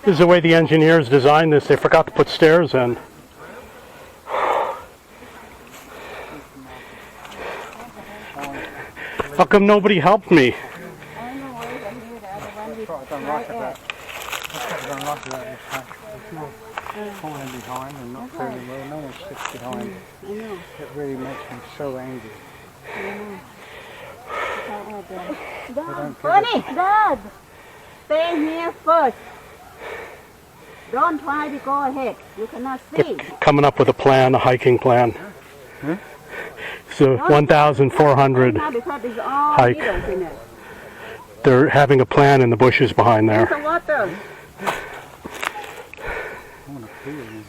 This is the way the engineers designed this. They forgot to put stairs in. How come nobody helped me? Falling behind and not feeling well. No one sits behind. It really makes me so angry. Dad, stay here first. Don't try to go ahead. You cannot see. Coming up with a plan, a hiking plan. So 1,400 hike. They're having a plan in the bushes behind there. Water. I want to feel it.